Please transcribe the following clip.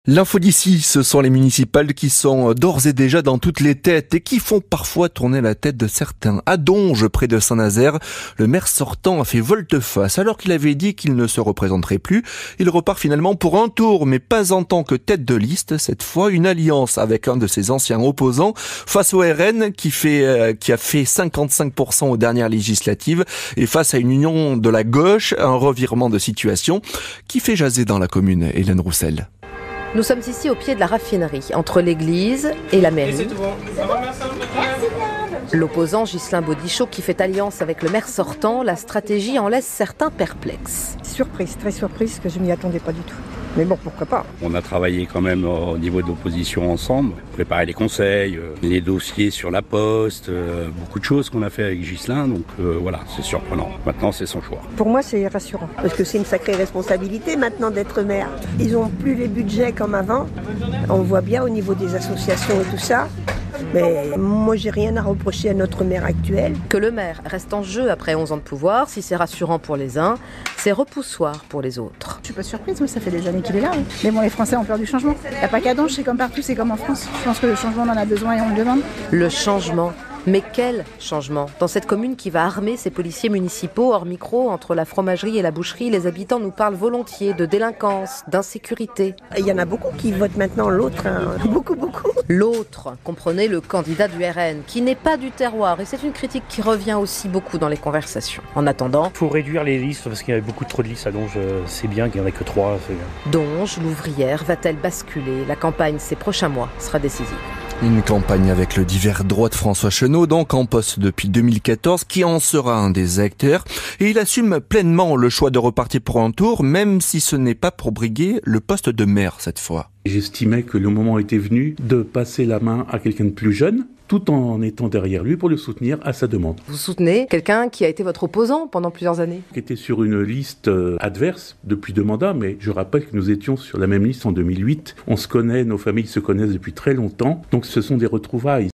L'info d'ici, ce sont les municipales qui sont d'ores et déjà dans toutes les têtes et qui font parfois tourner la tête de certains. À Donges, près de Saint-Nazaire, le maire sortant a fait volte-face. Alors qu'il avait dit qu'il ne se représenterait plus, il repart finalement pour un tour, mais pas en tant que tête de liste. Cette fois, une alliance avec un de ses anciens opposants face au RN qui a fait 55% aux dernières législatives et face à une union de la gauche, un revirement de situation qui fait jaser dans la commune. Hélène Roussel. Nous sommes ici au pied de la raffinerie, entre l'église et la mairie. L'opposant Ghislain Baudichot qui fait alliance avec le maire sortant, la stratégie en laisse certains perplexes. Surprise, très surprise, que je m'y attendais pas du tout. Mais bon, pourquoi pas. On a travaillé quand même au niveau de l'opposition ensemble, préparer les conseils, les dossiers sur la poste, beaucoup de choses qu'on a fait avec Ghislain, donc voilà, c'est surprenant. Maintenant, c'est son choix. Pour moi, c'est rassurant. Parce que c'est une sacrée responsabilité maintenant d'être maire. Ils n'ont plus les budgets comme avant. On voit bien au niveau des associations et tout ça. Mais moi, j'ai rien à reprocher à notre maire actuel. Que le maire reste en jeu après 11 ans de pouvoir, si c'est rassurant pour les uns, c'est repoussoir pour les autres. Je suis pas surprise, oui, ça fait des années qu'il est là. Oui. Mais bon, les Français ont peur du changement. Il n'y a pas qu'à Donges, c'est comme partout, c'est comme en France. Je pense que le changement, on en a besoin et on le demande. Le changement. Mais quel changement? Dans cette commune qui va armer ses policiers municipaux, hors micro, entre la fromagerie et la boucherie, les habitants nous parlent volontiers de délinquance, d'insécurité. Il y en a beaucoup qui votent maintenant l'autre, hein. Beaucoup. L'autre, comprenez le candidat du RN, qui n'est pas du terroir, et c'est une critique qui revient aussi beaucoup dans les conversations. En attendant... Il faut réduire les listes, parce qu'il y a beaucoup trop de listes à Donges, c'est bien qu'il n'y en ait que 3. Donges, l'ouvrière, va-t-elle basculer? La campagne ces prochains mois sera décisive. Une campagne avec le divers droit de François Chenot, donc en poste depuis 2014, qui en sera un des acteurs. Et il assume pleinement le choix de repartir pour un tour, même si ce n'est pas pour briguer le poste de maire cette fois. J'estimais que le moment était venu de passer la main à quelqu'un de plus jeune, tout en étant derrière lui pour le soutenir à sa demande. Vous soutenez quelqu'un qui a été votre opposant pendant plusieurs années? Qui était sur une liste adverse depuis 2 mandats, mais je rappelle que nous étions sur la même liste en 2008. On se connaît, nos familles se connaissent depuis très longtemps, donc ce sont des retrouvailles.